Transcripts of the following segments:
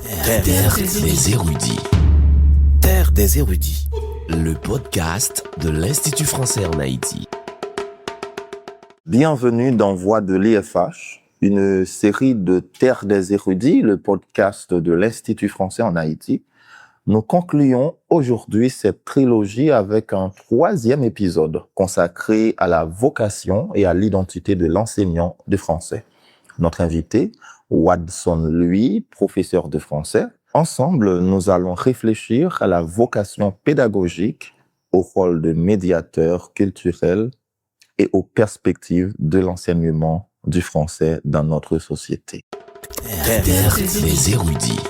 Terre des érudits. Terre des érudits. Le podcast de l'Institut français en Haïti. Bienvenue dans Voix de l'IFH, une série de Terre des érudits, le podcast de l'Institut français en Haïti. Nous concluons aujourd'hui cette trilogie avec un troisième épisode consacré à la vocation et à l'identité de l'enseignant de français. Notre invité, Watson Louis, professeur de français. Ensemble, nous allons réfléchir à la vocation pédagogique, au rôle de médiateur culturel et aux perspectives de l'enseignement du français dans notre société. Terre des érudits.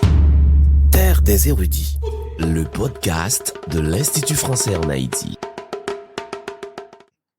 Terre des érudits. Le podcast de l'Institut français en Haïti.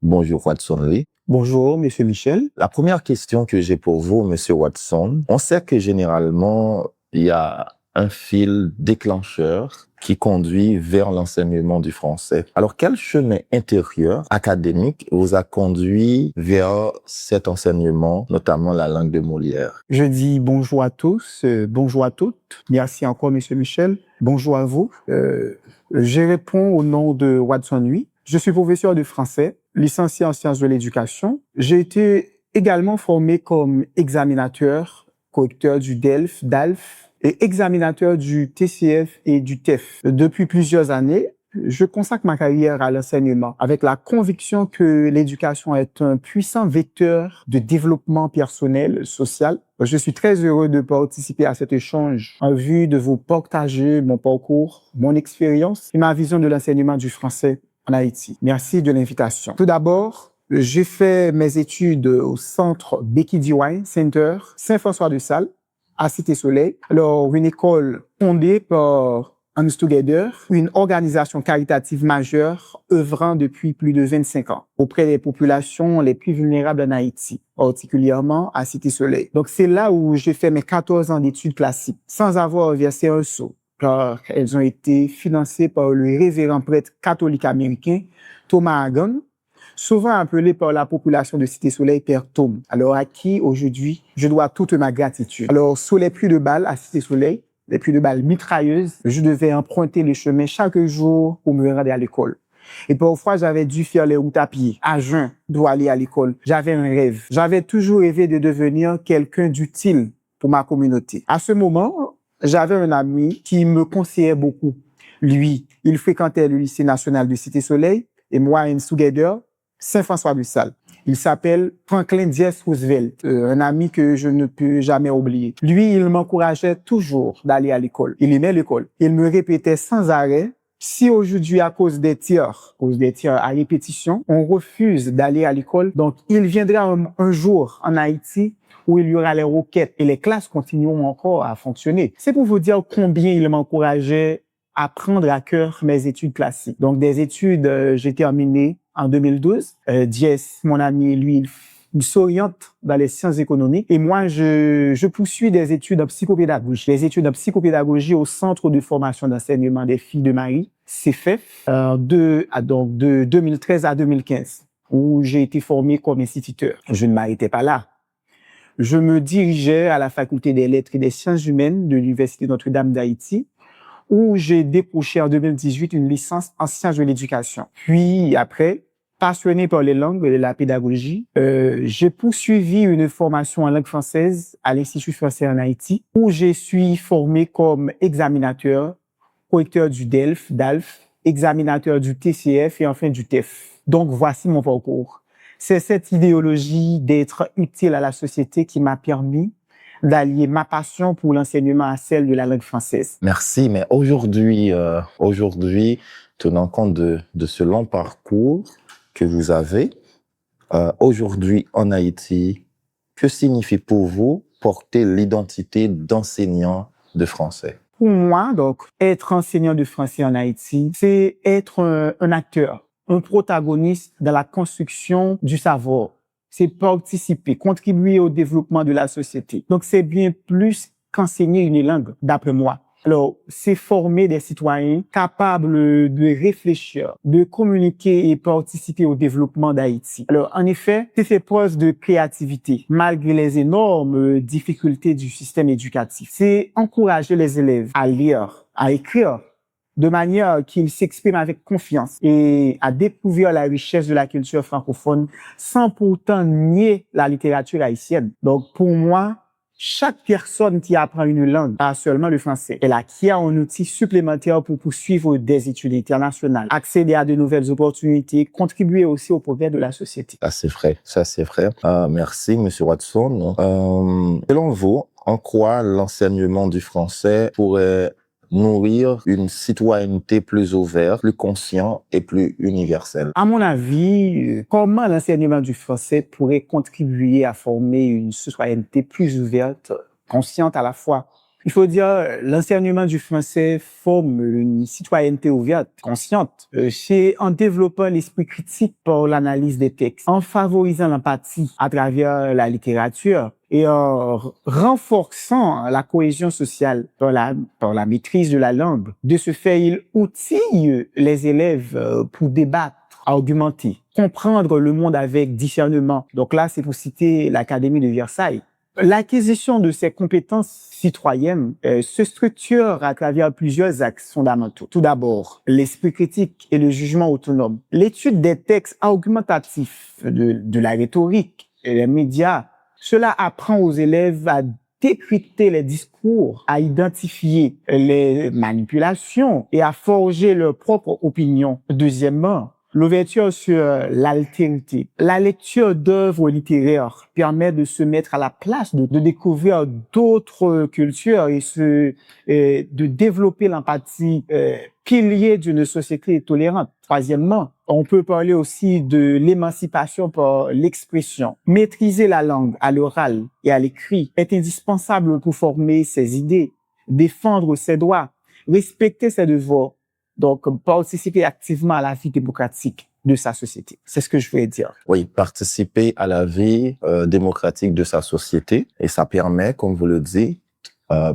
Bonjour Watson Lee. Bonjour, Monsieur Michel. La première question que j'ai pour vous, Monsieur Watson, on sait que généralement, il y a un fil déclencheur qui conduit vers l'enseignement du français. Alors, quel chemin intérieur, académique, vous a conduit vers cet enseignement, notamment la langue de Molière? Je dis bonjour à tous, bonjour à toutes. Merci encore, Monsieur Michel. Bonjour à vous. Je réponds au nom de Watson Louis. Je suis professeur de français, licencié en sciences de l'éducation. J'ai été également formé comme examinateur, correcteur du DELF, DALF, et examinateur du TCF et du TEF. Depuis plusieurs années, je consacre ma carrière à l'enseignement avec la conviction que l'éducation est un puissant vecteur de développement personnel, social. Je suis très heureux de participer à cet échange en vue de vous partager mon parcours, mon expérience et ma vision de l'enseignement du français en Haïti. Merci de l'invitation. Tout d'abord, j'ai fait mes études au centre Becky Dewey Center, Saint-François-de-Sales, à Cité-Soleil. Alors, une école fondée par Hands Together, une organisation caritative majeure œuvrant depuis plus de 25 ans auprès des populations les plus vulnérables en Haïti, particulièrement à Cité-Soleil. Donc, c'est là où j'ai fait mes 14 ans d'études classiques sans avoir versé un sou, car elles ont été financées par le révérend prêtre catholique américain Thomas Hagen, souvent appelé par la population de Cité-Soleil Père Tom, alors à qui aujourd'hui je dois toute ma gratitude. Alors sous les pluies de balles à Cité-Soleil, les pluies de balles mitrailleuses, je devais emprunter les chemins chaque jour pour me rendre à l'école. Et parfois, j'avais dû faire les routes à pied, à jeun, pour aller à l'école. J'avais un rêve. J'avais toujours rêvé de devenir quelqu'un d'utile pour ma communauté. À ce moment, j'avais un ami qui me conseillait beaucoup. Lui, il fréquentait le lycée national de Cité-Soleil et moi, in Together, Saint-François-de-Sales. Il s'appelle Franklin D. Roosevelt, un ami que je ne peux jamais oublier. Lui, il m'encourageait toujours d'aller à l'école. Il aimait l'école. Il me répétait sans arrêt, si aujourd'hui, à cause des tirs à répétition, on refuse d'aller à l'école, donc il viendra un jour en Haïti où il y aura les roquettes et les classes continueront encore à fonctionner. C'est pour vous dire combien il m'encourageait à prendre à cœur mes études classiques. Donc, des études, j'ai terminé en 2012. Diès, mon ami, lui, il s'oriente dans les sciences économiques. Et moi, je poursuis des études en psychopédagogie. Des études en psychopédagogie au Centre de formation d'enseignement des filles de Marie, CFEF, de 2013 à 2015, où j'ai été formé comme instituteur. Je ne m'arrêtais pas là. Je me dirigeais à la faculté des lettres et des sciences humaines de l'Université Notre-Dame d'Haïti, où j'ai décroché en 2018 une licence en sciences de l'éducation. Puis après, passionné par les langues et la pédagogie, j'ai poursuivi une formation en langue française à l'Institut français en Haïti, où je suis formé comme examinateur, correcteur du DELF, DALF, examinateur du TCF et enfin du TEF. Donc voici mon parcours. C'est cette idéologie d'être utile à la société qui m'a permis d'allier ma passion pour l'enseignement à celle de la langue française. Merci, mais aujourd'hui, tenant compte de ce long parcours que vous avez, aujourd'hui en Haïti, que signifie pour vous porter l'identité d'enseignant de français? Pour moi, donc, être enseignant de français en Haïti, c'est être un acteur, un protagoniste dans la construction du savoir. C'est participer, contribuer au développement de la société. Donc, c'est bien plus qu'enseigner une langue, d'après moi. Alors, c'est former des citoyens capables de réfléchir, de communiquer et participer au développement d'Haïti. Alors, en effet, c'est fait preuve de créativité, malgré les énormes difficultés du système éducatif. C'est encourager les élèves à lire, à écrire, de manière qu'ils s'expriment avec confiance et à découvrir la richesse de la culture francophone sans pourtant nier la littérature haïtienne. Donc, pour moi, chaque personne qui apprend une langue, pas seulement le français, elle acquiert un outil supplémentaire pour poursuivre des études internationales, accéder à de nouvelles opportunités, contribuer aussi au progrès de la société. Ça, c'est vrai. Ça, c'est vrai. Merci, Monsieur Watson. Selon vous, en quoi l'enseignement du français pourrait nourrir une citoyenneté plus ouverte, plus consciente et plus universelle? À mon avis, comment l'enseignement du français pourrait contribuer à former une citoyenneté plus ouverte, consciente à la fois? Il faut dire, l'enseignement du français forme une citoyenneté ouverte, consciente. C'est en développant l'esprit critique par l'analyse des textes, en favorisant l'empathie à travers la littérature et en renforçant la cohésion sociale par la maîtrise de la langue. De ce fait, il outille les élèves pour débattre, argumenter, comprendre le monde avec discernement. Donc là, c'est pour citer l'Académie de Versailles. L'acquisition de ces compétences citoyennes se structure à travers plusieurs axes fondamentaux. Tout d'abord, l'esprit critique et le jugement autonome. L'étude des textes argumentatifs, de la rhétorique et les médias, cela apprend aux élèves à décrypter les discours, à identifier les manipulations et à forger leur propre opinion. Deuxièmement, l'ouverture sur l'altérité. La lecture d'œuvres littéraires permet de se mettre à la place, de découvrir d'autres cultures et de développer l'empathie, pilier d'une société tolérante. Troisièmement, on peut parler aussi de l'émancipation par l'expression. Maîtriser la langue à l'oral et à l'écrit est indispensable pour former ses idées, défendre ses droits, respecter ses devoirs. Donc, participer activement à la vie démocratique de sa société. C'est ce que je voulais dire. Oui, participer à la vie démocratique de sa société. Et ça permet, comme vous le dites,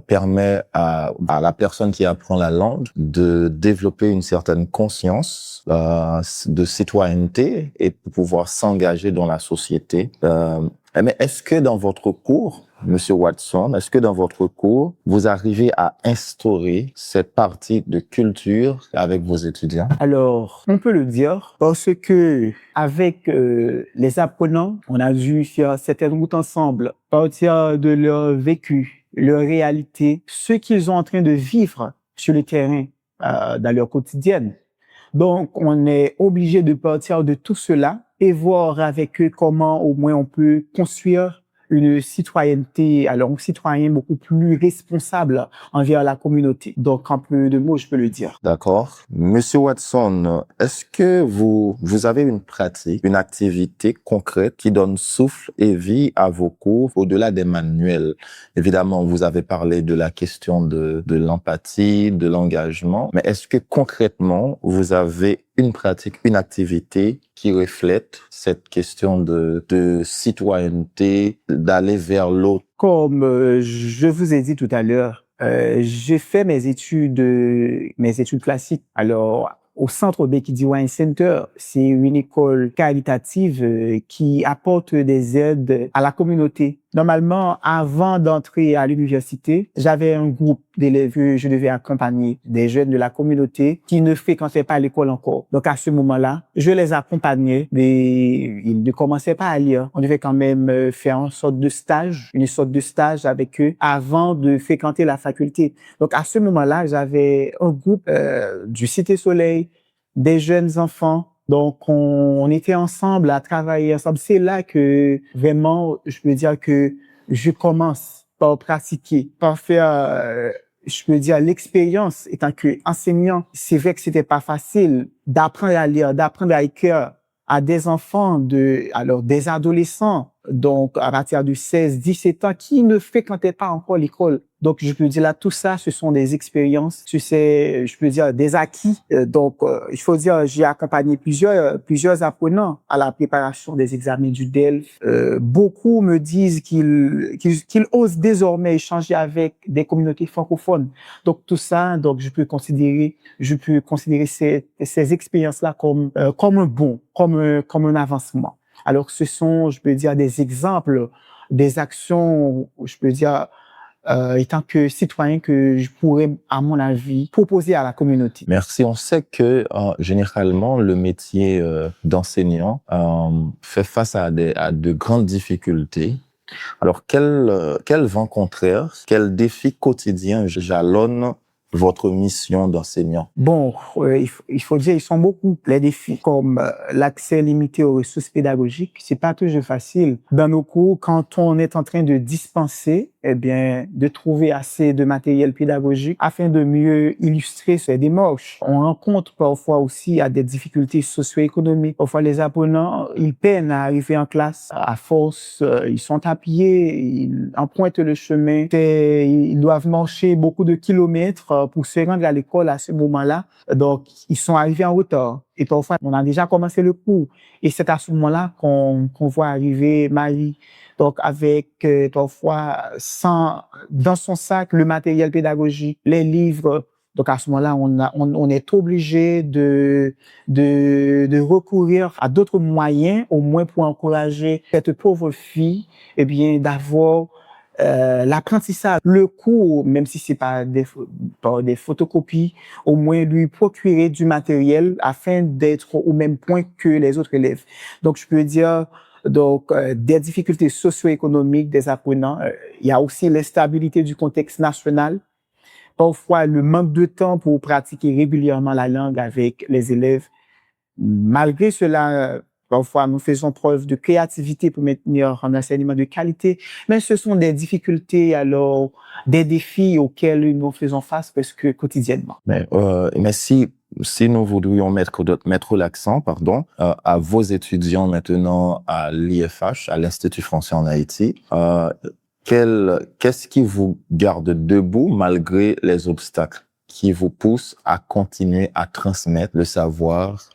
permet à la personne qui apprend la langue de développer une certaine conscience de citoyenneté et de pouvoir s'engager dans la société. Mais est-ce que dans votre cours, Monsieur Watson, est-ce que dans votre cours, vous arrivez à instaurer cette partie de culture avec vos étudiants? Alors, on peut le dire parce que avec les apprenants, on a dû faire certaines routes ensemble, partir de leur vécu, leur réalité, ce qu'ils sont en train de vivre sur le terrain, dans leur quotidienne. Donc, on est obligé de partir de tout cela et voir avec eux comment au moins on peut construire une citoyenneté, alors un citoyen beaucoup plus responsable envers la communauté. Donc, en peu de mots, je peux le dire. D'accord. Monsieur Watson, est-ce que vous avez une pratique, une activité concrète qui donne souffle et vie à vos cours au-delà des manuels? Évidemment, vous avez parlé de la question de l'empathie, de l'engagement, mais est-ce que concrètement, vous avez une pratique, une activité qui reflète cette question de citoyenneté, d'aller vers l'autre? Comme je vous ai dit tout à l'heure, j'ai fait mes études classiques. Alors, au Centre Bekidi Wine Center, c'est une école caritative qui apporte des aides à la communauté. Normalement, avant d'entrer à l'université, j'avais un groupe d'élèves que je devais accompagner, des jeunes de la communauté qui ne fréquentaient pas l'école encore. Donc, à ce moment-là, je les accompagnais, mais ils ne commençaient pas à lire. On devait quand même faire une sorte de stage avec eux avant de fréquenter la faculté. Donc, à ce moment-là, j'avais un groupe du Cité Soleil, des jeunes enfants. Donc, on était ensemble à travailler ensemble. C'est là que vraiment, je peux dire que je commence par pratiquer, par faire, je peux dire, l'expérience étant que enseignant. C'est vrai que c'était pas facile d'apprendre à lire, d'apprendre à écrire à des enfants des adolescents, donc à partir de 16, 17 ans, qui ne fréquentaient pas encore l'école. Donc, je peux dire là, tout ça, ce sont des expériences, je peux dire des acquis. Donc, il faut dire, j'ai accompagné plusieurs apprenants à la préparation des examens du DELF. Beaucoup me disent qu'ils osent désormais échanger avec des communautés francophones. Donc, tout ça, donc, je peux considérer ces expériences-là comme un avancement. Alors, ce sont, je peux dire, des exemples, des actions, je peux dire, étant que citoyen que je pourrais, à mon avis, proposer à la communauté. Merci. On sait que généralement le métier d'enseignant fait face à de grandes difficultés. Alors quel vent contraire, quel défi quotidien jalonne votre mission d'enseignant? Bon, il faut dire, ils sont beaucoup les défis, comme l'accès limité aux ressources pédagogiques. C'est pas toujours facile. Dans nos cours, quand on est en train de dispenser, eh bien, de trouver assez de matériel pédagogique afin de mieux illustrer ces démarches. On rencontre parfois aussi à des difficultés socio-économiques. Parfois, les apprenants, ils peinent à arriver en classe. À force, ils sont à pied, ils empruntent le chemin. Ils doivent marcher beaucoup de kilomètres pour se rendre à l'école à ce moment-là. Donc, ils sont arrivés en retard. Et parfois, on a déjà commencé le cours. Et c'est à ce moment-là qu'on voit arriver Marie. Donc, avec parfois dans son sac le matériel pédagogique, les livres. Donc, à ce moment-là, on est obligé de recourir à d'autres moyens, au moins pour encourager cette pauvre fille, eh bien, d'avoir l'apprentissage, le cours, même si c'est pas par des photocopies, au moins lui procurer du matériel afin d'être au même point que les autres élèves. Donc, je peux dire, des difficultés socio-économiques des apprenants. Il y a aussi l'instabilité du contexte national. Parfois, le manque de temps pour pratiquer régulièrement la langue avec les élèves. Malgré cela, parfois, nous faisons preuve de créativité pour maintenir un enseignement de qualité. Mais ce sont des difficultés, alors, des défis auxquels nous faisons face presque quotidiennement. Mais si nous voudrions mettre l'accent, à vos étudiants maintenant à l'IFH, à l'Institut français en Haïti, qu'est-ce qui vous garde debout malgré les obstacles qui vous poussent à continuer à transmettre le savoir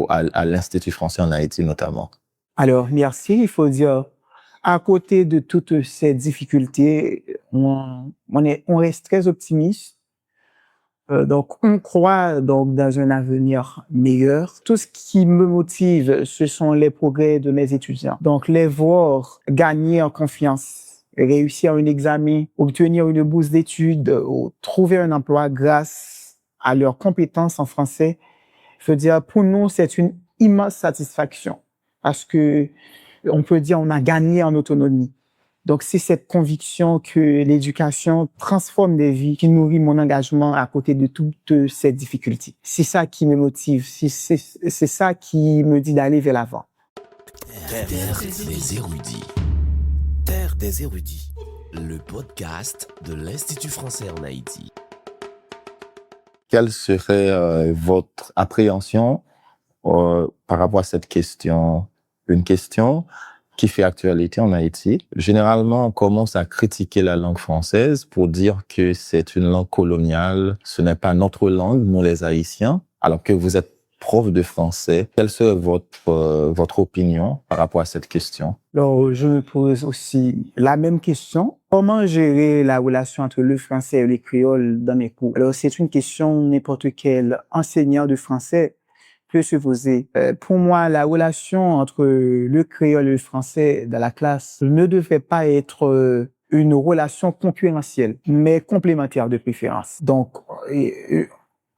à l'Institut français en Haïti notamment? Alors, merci. Il faut dire, à côté de toutes ces difficultés, on reste très optimiste. Donc, on croit donc dans un avenir meilleur. Tout ce qui me motive, ce sont les progrès de mes étudiants. Donc, les voir gagner en confiance, réussir un examen, obtenir une bourse d'études, ou trouver un emploi grâce à leurs compétences en français, je veux dire, pour nous, c'est une immense satisfaction parce que on peut dire on a gagné en autonomie. Donc, c'est cette conviction que l'éducation transforme des vies qui nourrit mon engagement à côté de toutes ces difficultés. C'est ça qui me motive, c'est ça qui me dit d'aller vers l'avant. Terre des érudits. Terre des érudits, le podcast de l'Institut français en Haïti. Quelle serait votre appréhension par rapport à cette question? Une question qui fait actualité en Haïti. Généralement, on commence à critiquer la langue française pour dire que c'est une langue coloniale. Ce n'est pas notre langue, nous les Haïtiens, alors que vous êtes prof de français. Quelle serait votre opinion par rapport à cette question? Alors, je me pose aussi la même question. Comment gérer la relation entre le français et le créole dans mes cours? Alors, c'est une question n'importe quel enseignant de français peut se poser. Pour moi, la relation entre le créole et le français dans la classe ne devrait pas être une relation concurrentielle, mais complémentaire de préférence. Donc,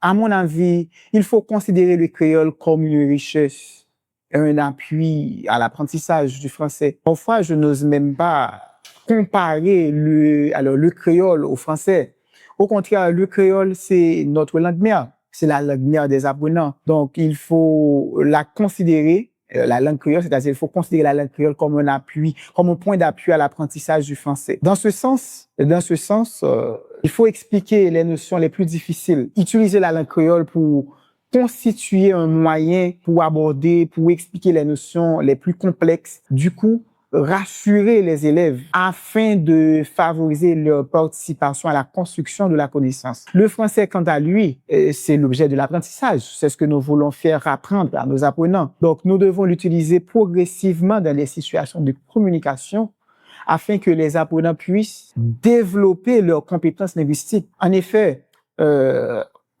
à mon avis, il faut considérer le créole comme une richesse, un appui à l'apprentissage du français. Parfois, je n'ose même pas comparer le créole au français. Au contraire, le créole, c'est notre langue mère. C'est la langue mère des apprenants. Donc, il faut la considérer, la langue créole, c'est-à-dire il faut considérer la langue créole comme un appui, comme un point d'appui à l'apprentissage du français. Dans ce sens, il faut expliquer les notions les plus difficiles. Utiliser la langue créole pour constituer un moyen pour aborder, pour expliquer les notions les plus complexes. Du coup, rassurer les élèves afin de favoriser leur participation à la construction de la connaissance. Le français, quant à lui, c'est l'objet de l'apprentissage. C'est ce que nous voulons faire apprendre à nos apprenants. Donc, nous devons l'utiliser progressivement dans les situations de communication afin que les apprenants puissent développer leurs compétences linguistiques. En effet,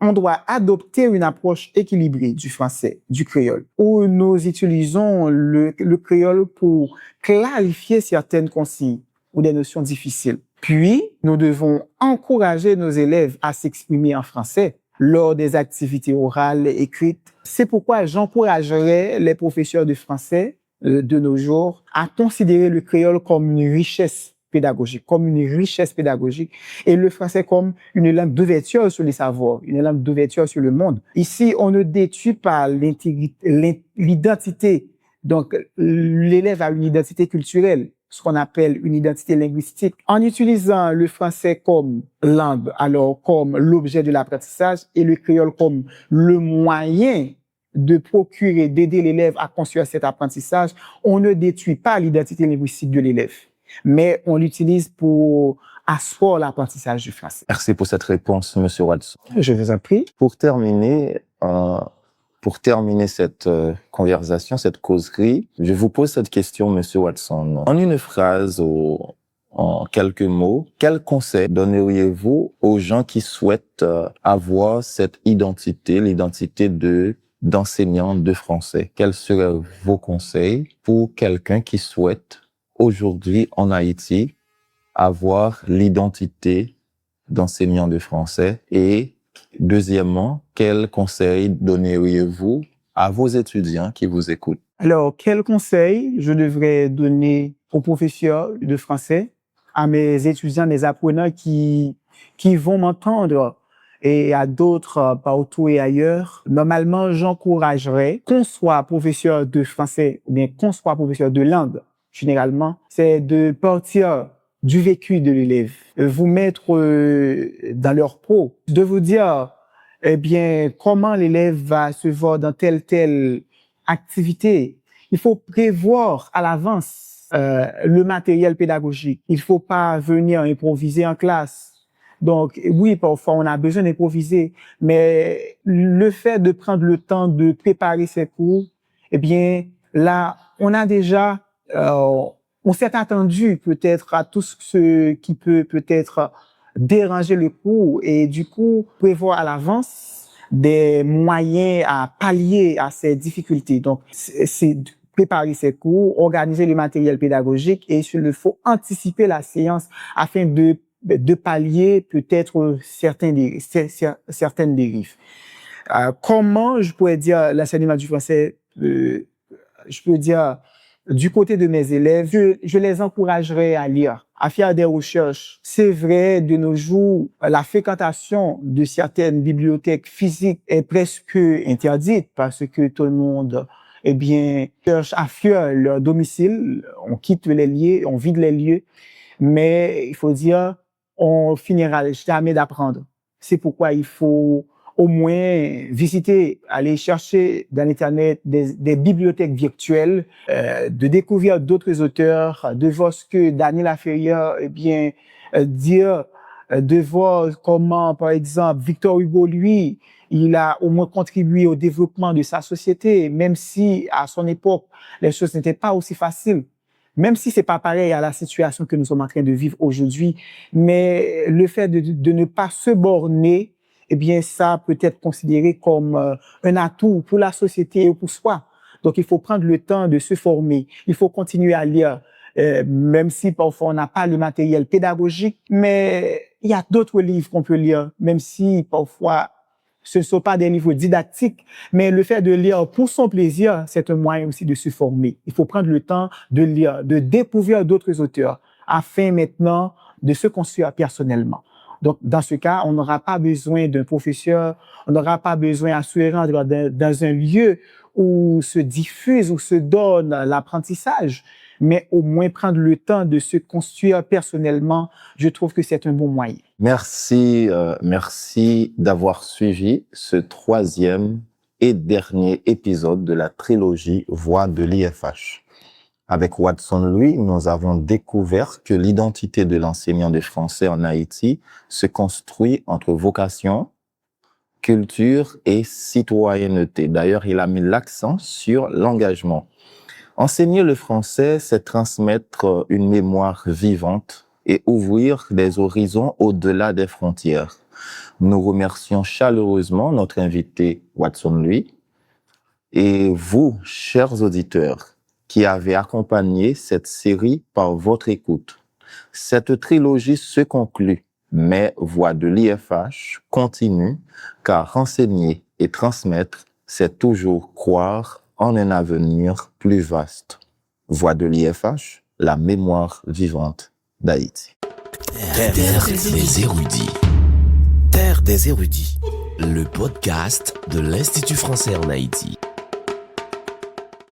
on doit adopter une approche équilibrée du français, du créole, où nous utilisons le créole pour clarifier certaines consignes ou des notions difficiles. Puis, nous devons encourager nos élèves à s'exprimer en français lors des activités orales et écrites. C'est pourquoi j'encouragerais les professeurs de français de nos jours à considérer le créole comme une richesse pédagogique, et le français comme une langue d'ouverture sur les savoirs, une langue d'ouverture sur le monde. Ici, on ne détruit pas l'identité. Donc, l'élève a une identité culturelle, ce qu'on appelle une identité linguistique. En utilisant le français comme langue, alors comme l'objet de l'apprentissage, et le créole comme le moyen de procurer, d'aider l'élève à construire cet apprentissage, on ne détruit pas l'identité linguistique de l'élève, mais on l'utilise pour asseoir l'apprentissage du français. Merci pour cette réponse, Monsieur Watson. Je vous en prie. Pour terminer cette conversation, cette causerie, je vous pose cette question, Monsieur Watson. En une phrase ou en quelques mots, quel conseil donneriez-vous aux gens qui souhaitent avoir cette identité, l'identité d'enseignant de français? Quels seraient vos conseils pour quelqu'un qui souhaite aujourd'hui en Haïti avoir l'identité d'enseignant de français? Et deuxièmement, quels conseils donneriez-vous à vos étudiants qui vous écoutent? Alors, quels conseils je devrais donner aux professeurs de français, à mes étudiants, mes apprenants qui vont m'entendre, et à d'autres partout et ailleurs? Normalement, j'encouragerais qu'on soit professeur de français ou bien qu'on soit professeur de langue, généralement, c'est de partir du vécu de l'élève, vous mettre dans leur peau, de vous dire, eh bien, comment l'élève va se voir dans telle activité. Il faut prévoir à l'avance le matériel pédagogique. Il faut pas venir improviser en classe. Donc, oui, parfois, on a besoin d'improviser, mais le fait de prendre le temps de préparer ses cours, eh bien, là, on a déjà, on s'est attendu peut-être à tout ce qui peut peut-être déranger le cours, et du coup, prévoir à l'avance des moyens à pallier à ces difficultés. Donc, c'est préparer ses cours, organiser le matériel pédagogique, et s'il le faut, anticiper la séance afin de pallier peut-être certaines dérives. Comment je pourrais dire l'enseignement du français, je peux dire du côté de mes élèves, je les encouragerais à lire, à faire des recherches. C'est vrai, de nos jours, la fréquentation de certaines bibliothèques physiques est presque interdite parce que tout le monde, eh bien, cherche à fuir leur domicile, on quitte les lieux, on vide les lieux, mais il faut dire, on finira jamais d'apprendre. C'est pourquoi il faut au moins visiter, aller chercher dans l'Internet des bibliothèques virtuelles, de découvrir d'autres auteurs, de voir ce que Daniel Laferrière, eh bien, dire, de voir comment, par exemple, Victor Hugo, lui, il a au moins contribué au développement de sa société, même si à son époque, les choses n'étaient pas aussi faciles. Même si c'est pas pareil à la situation que nous sommes en train de vivre aujourd'hui, mais le fait de ne pas se borner, eh bien, ça peut être considéré comme un atout pour la société et pour soi. Donc, il faut prendre le temps de se former. Il faut continuer à lire, même si parfois on n'a pas le matériel pédagogique, mais il y a d'autres livres qu'on peut lire, même si parfois ce ne sont pas des livres didactiques, mais le fait de lire pour son plaisir, c'est un moyen aussi de se former. Il faut prendre le temps de lire, de découvrir d'autres auteurs, afin maintenant de se construire personnellement. Donc, dans ce cas, on n'aura pas besoin d'un professeur, on n'aura pas besoin à se rendre dans un lieu où se diffuse, où se donne l'apprentissage, mais au moins prendre le temps de se construire personnellement, je trouve que c'est un bon moyen. Merci d'avoir suivi ce 3e et dernier épisode de la trilogie Voix de l'IFH. Avec Watson Louis, nous avons découvert que l'identité de l'enseignant de français en Haïti se construit entre vocation, culture et citoyenneté. D'ailleurs, il a mis l'accent sur l'engagement. Enseigner le français, c'est transmettre une mémoire vivante et ouvrir des horizons au-delà des frontières. Nous remercions chaleureusement notre invité Watson Louis et vous, chers auditeurs, qui avez accompagné cette série par votre écoute. Cette trilogie se conclut, mais Voix de l'IFH continue, car enseigner et transmettre, c'est toujours croire en un avenir plus vaste. Voix de l'IFH, la mémoire vivante d'Haïti. Terre des érudits. Terre des érudits, le podcast de l'Institut français en Haïti.